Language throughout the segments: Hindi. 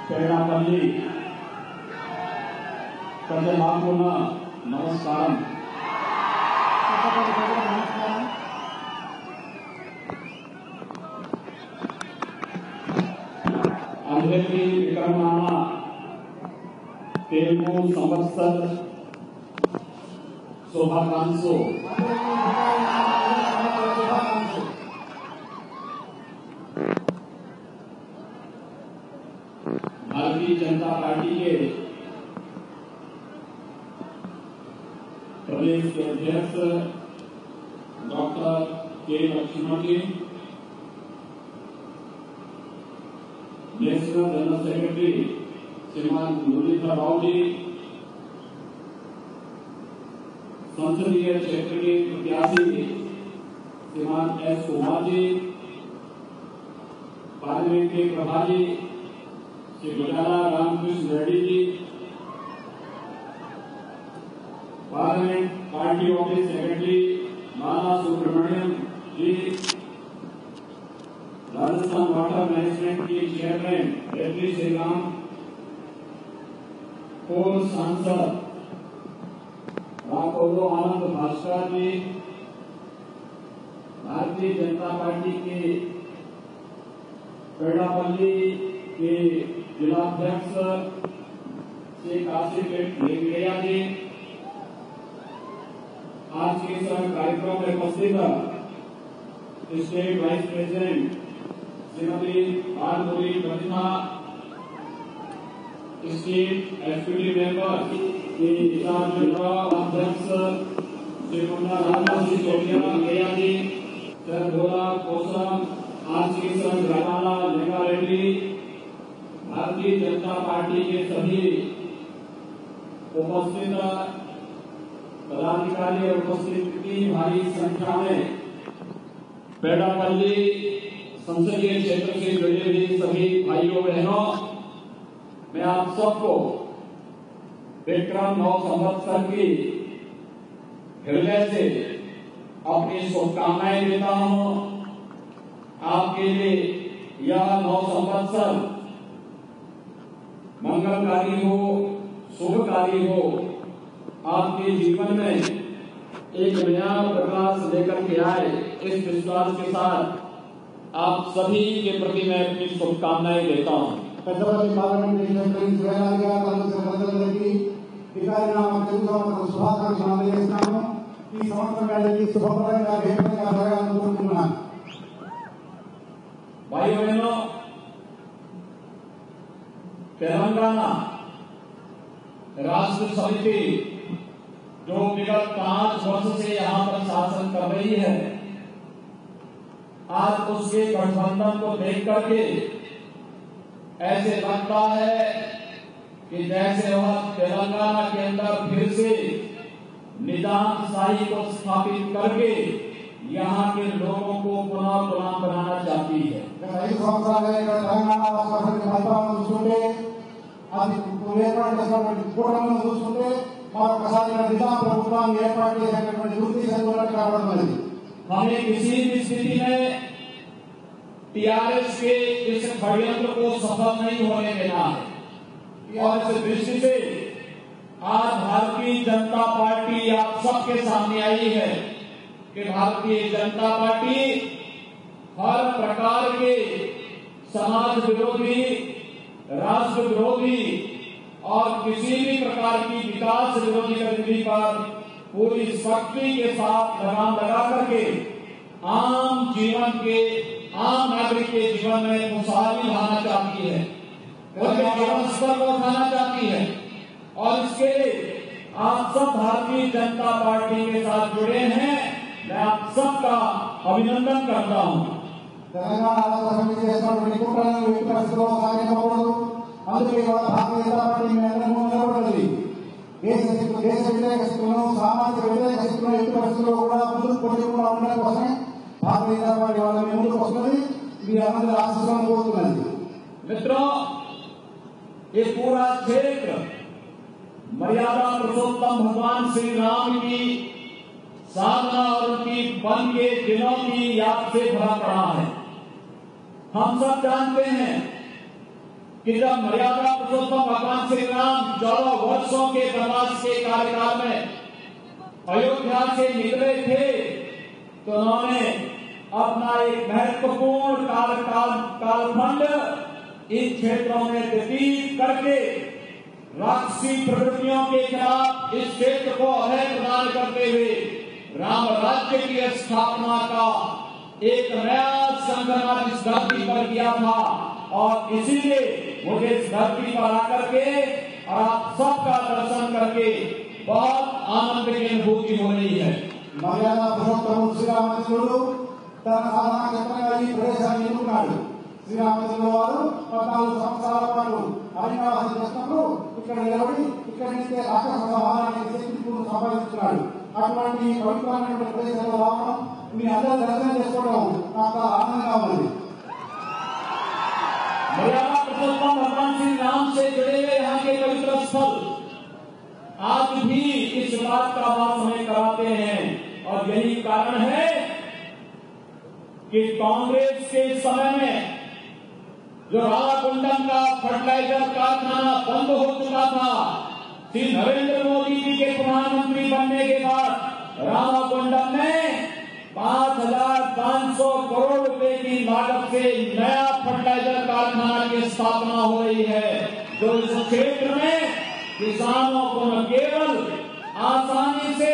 पेड़ापल्ली प्रजलाकुना नमस्कारम। अंधेरी विक्रमनामा तेलुगु संवत्सर शुभाकांक्षु। भारतीय जनता पार्टी के प्रदेश के अध्यक्ष डॉक्टर के लक्ष्मण जी, नेशनल जनरल सेक्रेटरी श्रीमान मुरलीधर राव जी, संसदीय क्षेत्र के प्रत्याशी श्रीमान एस कुमार जी, पार्लियामेंट के प्रभारी श्री गुजारा Ramakrishna Reddy ji, parliament party office secretary बाला सुब्रमण्यम जी, राजस्थान वाटर मैनेजमेंट की चेयरमैन रेड्डी श्रीराम, पूर्व सांसद राकोलो आनंद भास्कर जी, भारतीय जनता पार्टी के पेड़ापल्ली के जिलाध्यक्ष श्री काशिफ लेंगड़िया जी, आज के इस कार्यक्रम में उपस्थित state vice president Shrimati R Murali Pratima, state SPT member के अध्यक्ष श्री मुन्ना राजा जी चौटिया जी, सर भोला कोसम, आज के रामाला लेगा रेड्डी, भारतीय जनता पार्टी के सभी उपस्थित पदाधिकारी और उपस्थित की भारी संख्या में पेड़ापल्ली संसदीय क्षेत्र से जुड़े हुए सभी भाइयों बहनों, मैं आप सबको विक्रम 9 संवत्सर की हृदय से अपनी शुभकामनाएं देता हूं। आपके लिए यह 9 संवत्सर मंगलकारी हो, शुभकारी हो, आपके जीवन में एक नया प्रकाश लेकर के आए, इस विश्वास के साथ आप सभी के प्रति मैं अपनी शुभकामनाएं देता हूं। भाई बहनों, तेलंगाना राष्ट्र समिति जो विगत 5 वर्ष से यहां पर शासन कर रही है, आज उसके गठबंधन को देख करके ऐसे लगता है कि जैसे वह तेलंगाना के अंदर फिर से निजामशाही को स्थापित करके यहाँ के लोगों को पुनः गुलाम बनाना चाहती है। हमें किसी भी स्थिति में टीआरएस के इस षड्यंत्र को सफल नहीं होने देना है और इस दृष्टि से आज भारतीय जनता पार्टी आप सबके सामने आई है कि भारतीय जनता पार्टी हर प्रकार के समाज विरोधी, राष्ट्र विरोधी और किसी भी प्रकार की विकास विरोधी गतिविधि पर पूरी शक्ति के साथ लगाम लगा करके आम नागरिक के जीवन में खुशहाली लाना चाहती है, उनके जीवन स्तर को उठाना चाहती है और इसके लिए आप सब भारतीय जनता पार्टी के साथ जुड़े हैं। मैं आप सबका अभिनंदन करता हूं। मित्रों, ये पूरा क्षेत्र मर्यादा पुरुषोत्तम भगवान श्री राम की साधना और उनकी वन के दिनों की याद से भरा पड़ा है। हम सब जानते हैं कि जब मर्यादा पुरुषोत्तम भगवान श्री राम 14 वर्षों के वनवास के कार्यकाल में अयोध्या से निकले थे तो उन्होंने अपना एक महत्वपूर्ण कालखंड इन क्षेत्रों में व्यतीत करके राक्षसी प्रवृत्तियों के खिलाफ इस क्षेत्र को अभय प्रदान करते हुए राम राज्य की स्थापना का एक नया संकल्प इस धरती पर किया था। और इसीलिए मुझे इस धरती पर आकर के और आप सबका दर्शन करके बहुत आनंद की अनुभूति हो रही है। मर्यादा पुरुषोत्तम శ్రీరామచంద్రుడు తన సాధన క్షేత్రంగా ఈ ప్రదేశాన్ని ఎన్నుకున్నాడు. శ్రీరామచంద్రుల వారు 14 సంవత్సరాల పాటు అరణ్యవాసం చేసినప్పుడు ఇక్కడ నిలబడి ఇక్కడి నుంచే రాక్షస సంహారాన్ని శక్తిపూర్ణ సంపాదించుకున్నాడు. అటువంటి పవిత్రమైన ప్రదేశంలో రావడం మీ అందరూ దర్శనం చేసుకోవడం నాకు ఆనందంగా ఉంది. मर्यादा पुरुषोत्तम भगवान श्री राम से जुड़े हुए यहाँ के पवित्र स्थल आज भी इस बात का आभास हमें कराते हैं। और यही कारण है कि कांग्रेस के समय में जो रामाकुंडम का फर्टिलाइजर कारखाना बंद हो चुका था, श्री नरेंद्र मोदी जी के प्रधानमंत्री बनने के बाद रामाकुंडम में 5,500 करोड़ रुपए की लागत से नया फर्टिलाइजर कारखाना की स्थापना हो रही है, जो इस क्षेत्र में किसानों को न केवल आसानी से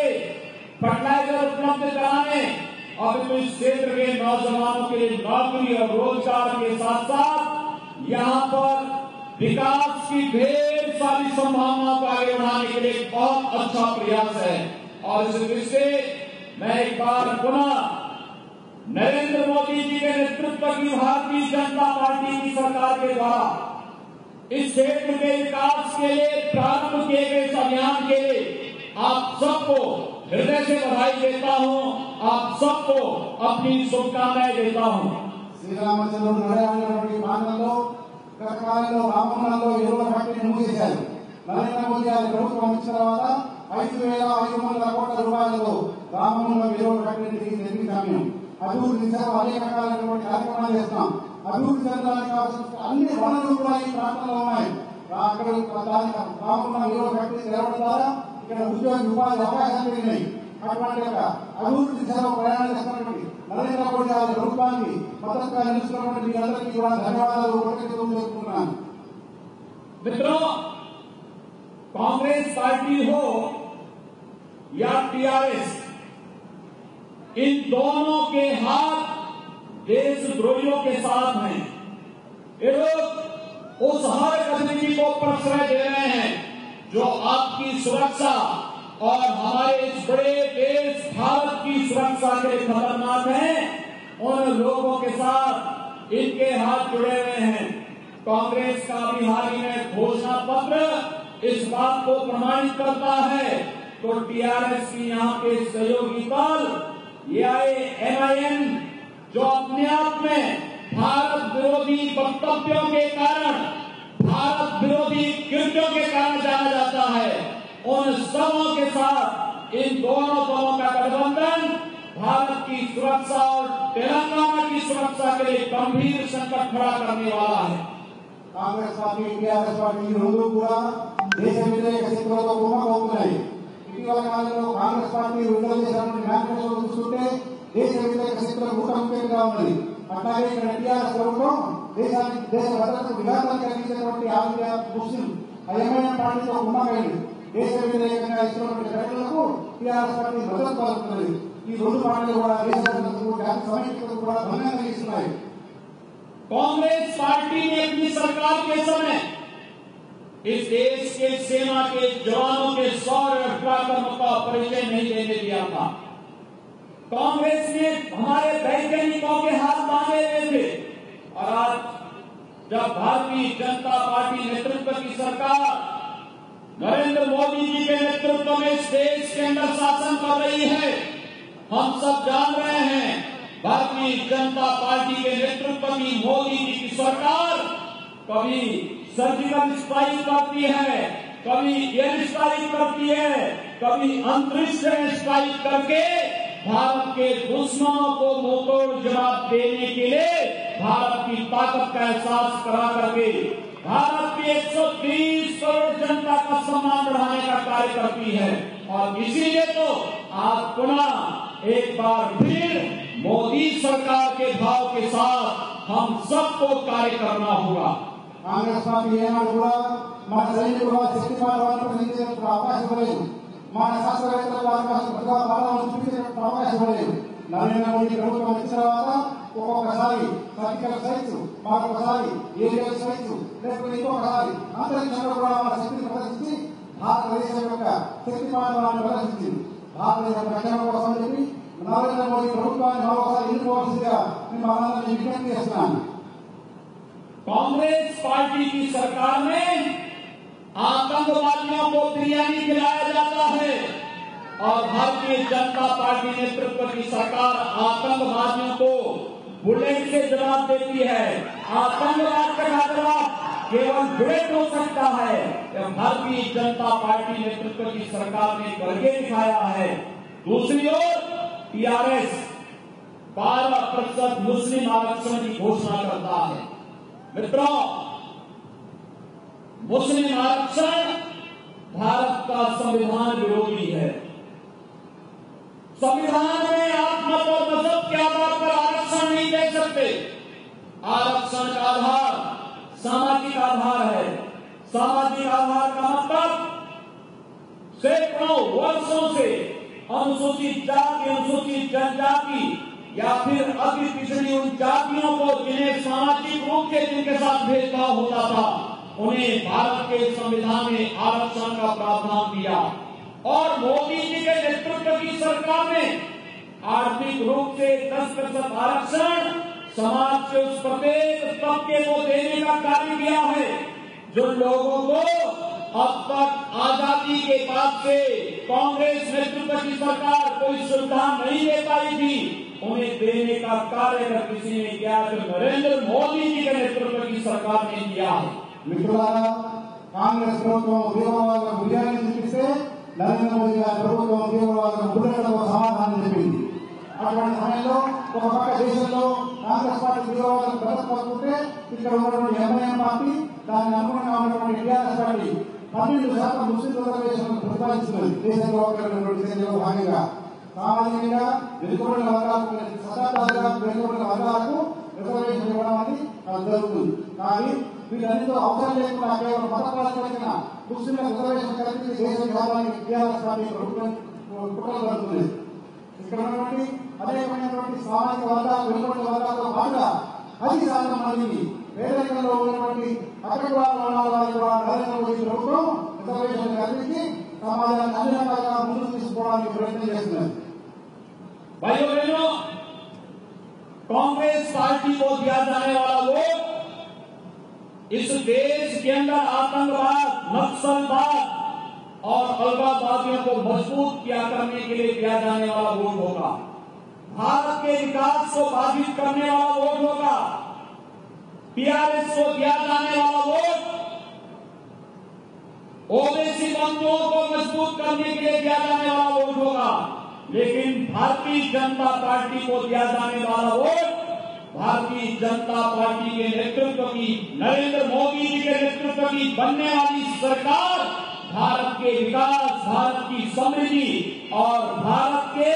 फर्टिलाइजर उपलब्ध कराने और इस क्षेत्र के नौजवानों के लिए नौकरी और रोजगार के साथ साथ यहाँ पर विकास की ढेर सारी संभावनाओं को आगे बढ़ाने के लिए बहुत अच्छा प्रयास है। और इस दृष्टि से मैं एक बार पुनः नरेंद्र मोदी जी के नेतृत्व की भारतीय जनता पार्टी की सरकार के द्वारा इस क्षेत्र के विकास के लिए प्रारंभ किए गए इस अभियान के लिए आप सबको हृदय से बधाई देता हूं, आप सबको अपनी शुभकामनाएं देता हूं। శ్రీరామచంద్రుడు నడయాడినటువంటి ప్రాంతంలో రకరకాల రామవనంలో ఎరువుల ఫ్యాక్టరీని మూసేశారు. నరేంద్ర మోదీ గారి ప్రభుత్వం వచ్చిన తర్వాత 5,500 కోట్ల రూపాయలతో రామవనంలో ఎరువుల ఫ్యాక్టరీని నిర్మించాము. అభివృద్ధి దిశగా అనేక రకాలైనటువంటి కార్యక్రమాలు చేస్తున్నాం. అభివృద్ధి చెందడానికి కావాల్సిన అన్ని వనరులు కూడా ఈ ప్రాంతంలో ఉన్నాయి. అక్కడ రామవనం ఎరువుల ఫ్యాక్టరీ తెరవడం ద్వారా ఇక్కడ ఉపాధి అవకాశాలు పెరిగినాయి. అటువంటి అభివృద్ధి దిశలో ప్రయాణం చేస్తున్నటువంటి నరేంద్ర మోదీ గారి ప్రభుత్వానికి మద్దతుగా నిలుస్తున్నటువంటి మీ అందరికీ కూడా ధన్యవాదాలు తెలుపుతున్నాను. मित्रों, कांग्रेस पार्टी हो या टीआरएस, इन दोनों के हाथ देशद्रोहियों के साथ हैं। ये लोग उस हर गतिविधि को प्रश्रय दे रहे हैं जो आपकी सुरक्षा और हमारे इस बड़े देश भारत की सुरक्षा के लिए खतरनाक है। उन लोगों के साथ इनके हाथ जुड़े हुए हैं। कांग्रेस का भी हाल ही में घोषणा पत्र इस बात को प्रमाणित करता है। तो टीआरएस की यहाँ के सहयोगी दल एआईएमआईएम जो अपने आप में भारत विरोधी वक्तव्यों के कारण, भारत विरोधी कृत्यों के कारण जाना जाता है, उन सबों के साथ इन दोनों दलों का गठबंधन भारत की सुरक्षा और तेलंगाना की सुरक्षा के लिए गंभीर संकट खड़ा करने वाला है। కాంగ్రెస్ పార్టీ టీఆర్ఎస్ పార్టీ రెండు కూడా దేశ వ్యతిరేక శక్తులతో కుమ్మకవుతున్నాయి. ఇటీవల కాలంలో కాంగ్రెస్ పార్టీ విడుదల చేసినటువంటి మేనిఫెస్టో చూస్తుంటే దేశ వ్యతిరేక శక్తులకు ముఖంగా ఉన్నది. అట్లాగే ఇక్కడ టీఆర్ఎస్ ప్రభుత్వం దేశ భద్రతకు విఘాతం కలిగించేటువంటి ఆంధ్ర ముస్లిం ఐఎంఐఎం పార్టీతో కుమ్మకైంది. దేశ వ్యతిరేకంగా ఇస్తున్నటువంటి ప్రజలకు టీఆర్ఎస్ పార్టీ మద్దతు పలుకుతున్నది. ఈ రెండు పార్టీలు కూడా దేశ భద్రతకు జాతి సమైక్యతకు కూడా భంగం కలిగిస్తున్నాయి. कांग्रेस पार्टी ने अपनी सरकार के समय इस देश के सेना के जवानों के शौर्य और पराक्रम का परिचय नहीं देने दिया था। कांग्रेस ने हमारे वैज्ञानिकों के हाथ बांधे हुए थे। और आज जब भारतीय जनता पार्टी नेतृत्व की सरकार नरेंद्र मोदी जी के नेतृत्व में इस देश के अंदर शासन कर रही है, हम सब जान रहे हैं भारतीय जनता पार्टी के नेतृत्व की मोदी जी की सरकार कभी सर्जिकल स्ट्राइक करती है, कभी एयर स्ट्राइक करती है, कभी अंतरिक्ष से स्ट्राइक करके भारत के दुश्मनों को मुंहतोड़ जवाब देने के लिए भारत की ताकत का एहसास करा करके भारत की 130 करोड़ जनता का सम्मान बढ़ाने का कार्य करती है। और इसीलिए तो आज पुनः एक बार फिर मोदी सरकार के भाव के साथ हम सबको कार्य करना होगा। కాంగ్రెస్ పార్టీ ఏనాడు కూడా మన సైనికులు శక్తిపాల వారిని ప్రశ్నించేందుకు అవకాశం ఇవ్వలేదు. మన శాస్త్రవేత్తలకు అవకాశం చూపించేందుకు అవకాశం ఇవ్వలేదు. నరేంద్ర మోదీ ప్రభుత్వం వచ్చిన తర్వాత ఒక్కొక్కసారి సర్జికల్ సైట్స్, మరొకసారి ఏరియల్ సైట్స్, లేకపోతే ఇంకొకసారి అంతరిక్షంలో కూడా మన శక్తిని ప్రదర్శించి భారతదేశం యొక్క శక్తిపాలను ప్రదర్శించింది. భారతదేశ రక్షణ కోసం చెప్పి నరేంద్ర మోదీ ప్రభుత్వాన్ని మరొకసారి ఎన్నుకోవాల్సిందిగా నేను మనందరినీ విజ్ఞప్తి చేస్తున్నాను. कांग्रेस पार्टी की सरकार में आतंकवादियों को बिरयानी खिलाया जाता है और भारतीय जनता पार्टी नेतृत्व की सरकार आतंकवादियों को बुलेट से जवाब देती है। आतंकवाद का खतरा केवल बुलेट हो सकता है। भारतीय जनता पार्टी नेतृत्व की सरकार ने करके दिखाया है। दूसरी ओर टीआरएस 12% मुस्लिम आरक्षण की घोषणा करता है। मित्रों, मुस्लिम आरक्षण भारत का संविधान विरोधी है। संविधान में आप मत और मजहब के आधार पर आरक्षण नहीं दे सकते। आरक्षण का आधार सामाजिक आधार है। सामाजिक आधार का मतलब सैकड़ों वर्षों से अनुसूचित जाति, अनुसूचित जनजाति या फिर अति पिछड़ी उन जातियों को जिन्हें सामाजिक रूप से जिनके साथ भेदभाव होता था, उन्हें भारत के संविधान में आरक्षण का प्रावधान दिया। और मोदी जी के नेतृत्व की सरकार ने आर्थिक रूप से 10% आरक्षण समाज के उस प्रत्येक तबके को देने का कार्य किया है जो लोगों को अब तक आजादी के बाद से कांग्रेस नेतृत्व की सरकार कोई सुविधा नहीं दे पाई थी, उन्हें देने का कार्य अगर किसी ने किया तो नरेंद्र मोदी जी के नेतृत्व की सरकार ने किया है। మిత్రులారా, కాంగ్రెస్ ప్రభుత్వం ఉద్యోగవాదులకు బిర్యానీ చూపిస్తే నరేంద్ర మోదీ గారి ప్రభుత్వం ఉద్యోగవాదులకు బుల్లెట్లతో సమాధానం చెప్పింది. అటువంటి సమయంలో ఒక పక్క దేశంలో కాంగ్రెస్ పార్టీ ఉద్యోగవాదులకు బ్రతకపోతుంటే ఇక్కడ ఉన్నటువంటి ఎంఐఎం పార్టీ, దానికి అనుగుణంగా ఉన్నటువంటి టీఆర్ఎస్ పార్టీ 12% ముస్లిం రిజర్వేషన్ ప్రతిపాదిస్తున్నది. దేశంలో భాగంగా సామాజికంగా వెనుకబడిన వర్గాలకు, శతాబ్దాలుగా వెనుకబడిన వర్గాలకు రిజర్వేషన్ ఇవ్వడం అనేది జరుగుతుంది. కానీ వీటన్నిటితో అవసరం లేకుండా కేవలం మతపరమైన ముస్లింల రిజర్వేషన్ కల్పించి దేశ విధానానికి టీఆర్ఎస్ పార్టీ ప్రభుత్వం కుట్రలు జరుగుతుంది. ఇక్కడ ఉన్నటువంటి అనేకమైనటువంటి సామాజిక వర్గాలు, వెనుకబడిన వర్గాలతో పాటుగా 10% మందికి పేదరికంలో ఉన్నటువంటి అగ్రకులాల వారికి కూడా నరేంద్ర మోదీ ప్రభుత్వం రిజర్వేషన్ కల్పించి సమాజాన్ని అన్ని రకాలుగా ముందుకు తీసుకోవడానికి ప్రయత్నం చేస్తున్నారు. भाइयों बहनों, कांग्रेस पार्टी को दिया जाने वाला वोट इस देश के अंदर आतंकवाद, नक्सलवाद और अलगाववादियों को मजबूत किया करने के लिए दिया जाने वाला वोट होगा। भारत के विकास को बाधित करने वाला वोट होगा। टीआरएस को दिया जाने वाला वोट ओबीसी बंधुओं को मजबूत करने के लिए दिया जाने वाला वोट होगा। लेकिन भारतीय जनता पार्टी को दिया जाने वाला वोट भारतीय जनता पार्टी के नेतृत्व की, नरेंद्र मोदी जी के नेतृत्व की बनने वाली सरकार भारत के विकास, भारत की समृद्धि और भारत के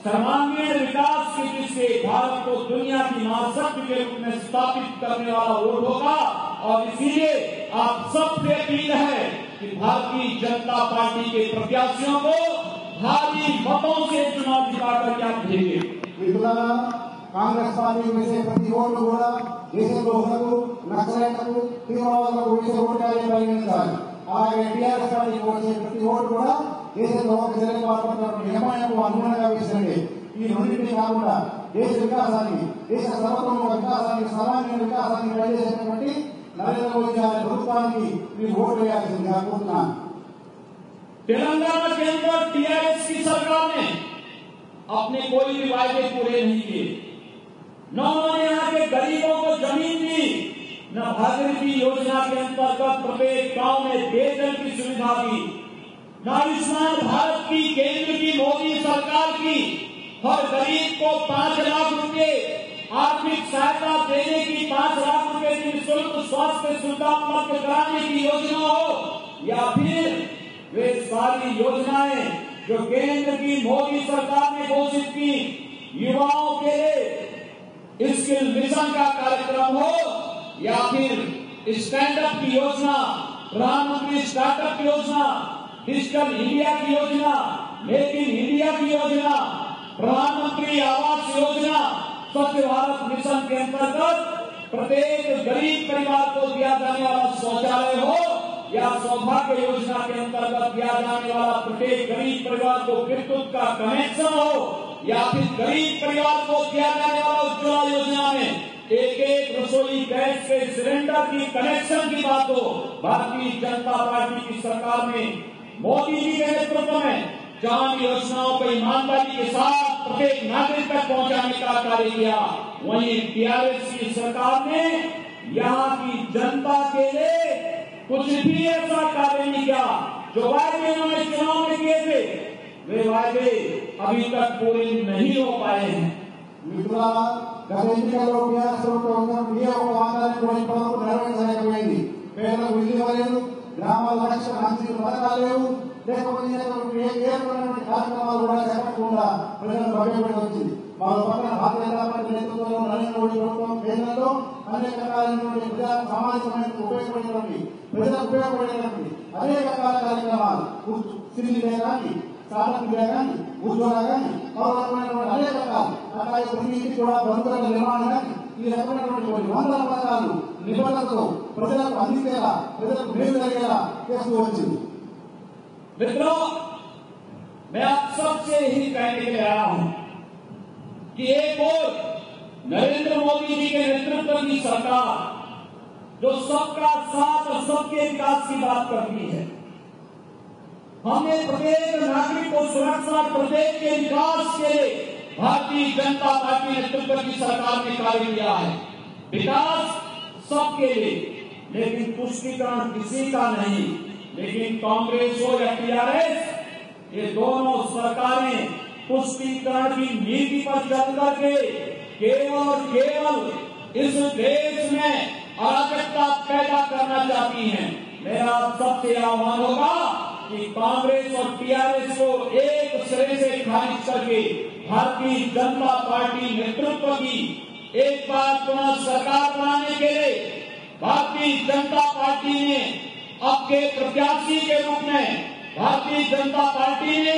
सर्वांगीण विकास की दृष्टि से भारत को दुनिया की महाशक्ति के रूप में स्थापित करने वाला वोट होगा। और इसीलिए आप सबसे अपील है कि भारतीय जनता पार्टी के प्रत्याशियों को भारी मतों से चुनाव जिता करके आप भेजिए। మిత్రులారా, కాంగ్రెస్ పార్టీ వేసే ప్రతి ఓటు కూడా దేశ ద్రోహులకు, నక్సలైట్లకు, తీవ్రవాదులకు వేసే ఓటుగా పరిగణించాలి. అలాగే టీఆర్ఎస్ పార్టీకి వచ్చే ప్రతి ఓటు కూడా దేశ ద్రోహ చర్యలు పాల్పడుతున్న నిర్ణయాలకు అనుగుణంగా వేసినట్టే. ఈ రెండింటినీ కాకుండా దేశ వికాసానికి, దేశ సర్వతోముఖ వికాసానికి, సమాజ వికాసానికి పనిచేసేటువంటి నరేంద్ర మోదీ గారి ప్రభుత్వానికి మీరు ఓటు వేయాల్సిందిగా కోరుతున్నాను. तेलंगाना के अंदर टीआरएस की सरकार ने अपने कोई भी वायदे पूरे नहीं किए। न उन्होंने यहाँ के गरीबों को जमीन दी, न भागीरथी योजना के अंतर्गत प्रत्येक गांव में पेयजल की सुविधा दी, न आयुष्मान भारत की केंद्र की मोदी सरकार की हर गरीब को 5 लाख रुपए आर्थिक सहायता देने की 5 लाख रुपए की निःशुल्क स्वास्थ्य सुविधा उपलब्ध कराने की योजना हो, या फिर वे सारी योजनाएं जो केंद्र की मोदी सरकार ने घोषित की युवाओं के लिए स्किल मिशन का कार्यक्रम हो, या फिर स्टैंड अप की योजना, प्रधानमंत्री स्टार्टअप योजना, डिजिटल इंडिया की योजना, मेक इन इंडिया की योजना, प्रधानमंत्री आवास योजना, स्वच्छ भारत मिशन के अंतर्गत प्रत्येक गरीब परिवार को दिया जाने वाला शौचालय हो, या सौभाग्य योजना के अंतर्गत दिया जाने वाला प्रत्येक गरीब परिवार को विद्युत का कनेक्शन हो, या फिर गरीब परिवार को दिया जाने वाला उज्ज्वला योजना में एक रसोई गैस के सिलेंडर की कनेक्शन की बात हो। भारतीय जनता पार्टी की सरकार ने मोदी जी के नेतृत्व में जहां योजनाओं को ईमानदारी के साथ प्रत्येक नागरिक तक पहुंचाने का कार्य किया, वहीं टीआरएस की सरकार ने यहाँ की जनता के लिए कुछ भी ऐसा कार्य नहीं किया। जो वायदे उन्होंने चुनाव में किए थे, वे वायदे अभी तक पूरे नहीं हो पाए हैं। మిత్రులారా, గత ఎన్నికల్లో టీఆర్ఎస్ ప్రభుత్వం వినియోగ వాగ్దానాన్ని కొన్ని పనులు నెరవేర్చలేకపోయింది. పేదలకు విద్య లేదు, గ్రామాల రక్షణ మంచి పథకాలు లేవు, లేకపోతే ఏ కార్యక్రమాలు కూడా చేపట్టకుండా ప్రజలను భయపెట్టి వచ్చింది. మరో పక్కన భారతీయ జనతా పార్టీ నేతృత్వంలో నరేంద్ర మోడీ ప్రభుత్వం కేంద్రంలో అనేక రకాలైనటువంటి ప్రజా సమాజానికి ఉపయోగపడేటువంటి ప్రజలకు ఉపయోగపడేటువంటి అనేక రకాల కార్యక్రమాలు, సిరి కానీ స్టార్టప్ కానీ ఉజ్వల కానీ మరో రకమైనటువంటి అనేక రకాలు, అలాగే ప్రతి కూడా బంధువుల నిర్మాణం కానీ ఈ రకమైనటువంటి వందల పథకాలు నిబంధనలతో ప్రజలకు అందించేలా, ప్రజలకు మేలు జరిగేలా చేస్తూ వచ్చింది. मित्रों, मैं आप सबसे ही कहने के लिए आया हूं कि एक और नरेंद्र मोदी जी के नेतृत्व की सरकार जो सबका साथ और सबके विकास की बात करती है, हमने प्रत्येक नागरिक को सुरक्षा, प्रत्येक के विकास के लिए भारतीय जनता पार्टी नेतृत्व की सरकार ने कार्य किया है। विकास सबके लिए, लेकिन तुष्टीकरण किसी का नहीं। लेकिन कांग्रेस हो या टीआरएस, ये दोनों सरकारें तुष्टीकरण की नीति पर चल करके केवल और केवल इस देश में अराजकता पैदा करना चाहती हैं। मेरा सबसे आह्वान होगा कि कांग्रेस और टीआरएस को एक सिरे से खारिज करके भारतीय जनता पार्टी नेतृत्व की एक बार पुनः सरकार बनाने के लिए भारतीय जनता पार्टी ने आपके प्रत्याशी के रूप में भारतीय जनता पार्टी ने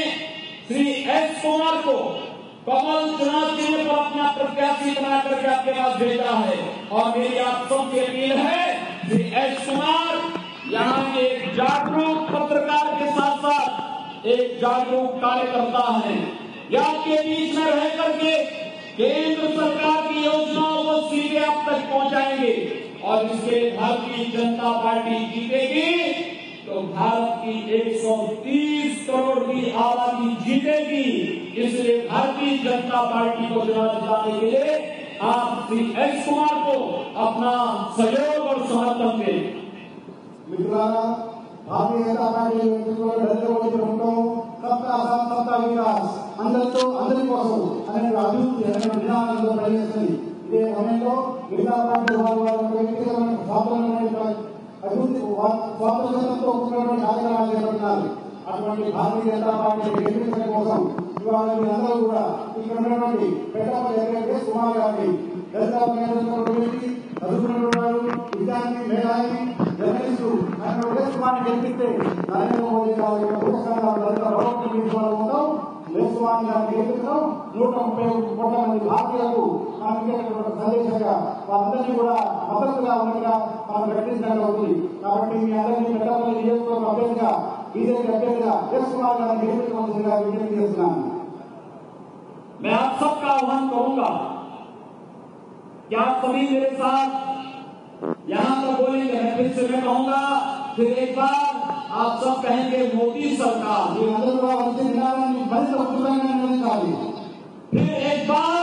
श्री एस कुमार को कमल चुनाव चिन्ह पर अपना प्रत्याशी बना करके आपके पास भेजा है। और मेरी आप सबसे अपील है, श्री एस कुमार यहाँ एक जागरूक पत्रकार के साथ साथ एक जागरूक कार्यकर्ता है। या आपके बीच में रह करके केंद्र सरकार की योजनाओं को सीधे आप तक पहुंचाएंगे, और इसके भारतीय जनता पार्टी जीतेगी तो भारत की 130 करोड़ की आबादी जीतेगी। इसलिए भारतीय जनता पार्टी को चुनाव जिताने के लिए आप श्री एस कुमार को अपना सहयोग और समर्थन दें। మిత్రులారా, భారతీయ జనతా పార్టీ నేతృత్వంలో నరేంద్ర మోదీ ప్రభుత్వం సబ్కా సాథ్ సబ్కా వికాస్, అందరితో అందరి కోసం అనే అభివృద్ధి అనే నినాదంతో పనిచేస్తుంది. ఇదే సమయంలో మిగతా పార్టీ వ్యక్తిగతమైన స్వాతంత్రమైన అభివృద్ధి స్వాతంత్రంతో కూడినటువంటి కార్యక్రమాలు చేపడుతున్నారు. అటువంటి భారతీయ జనతా పార్టీ నిర్మించడం కోసం ఇవాళ మీరందరూ కూడా ఇక్కడ ఉన్నటువంటి పెద్దపల్లి కుమార్ గారిని చదువుకున్నవాడు, విద్యార్థి, మేధావి, జర్నలిస్టు ఆయన ఉద్దేశాన్ని గెలిపిస్తే నరేంద్ర మోదీ గారి ప్రభుత్వం దేశవాణి గారిని గెలిపించడం 130 కోట్ల మంది భారతీయులకు మనం సందేశంగా వారందరినీ కూడా మద్దతుగా ఉన్నట్టుగా మనం ప్రకటించడం అవుతుంది. కాబట్టి మీ అందరినీ పెద్దపల్లి నియోజకవర్గ అభ్యర్థిగా, బీజేపీ అభ్యర్థిగా ఎస్ కుమార్ గారిని గెలిపించవలసిందిగా విజ్ఞప్తి చేస్తున్నాను. मैं आप सबका आह्वान करूंगा कि आप सभी मेरे साथ यहाँ पर बोलेंगे। मैं फिर से मैं कहूंगा, फिर एक बार आप सब कहेंगे मोदी सरकार। फिर एक बार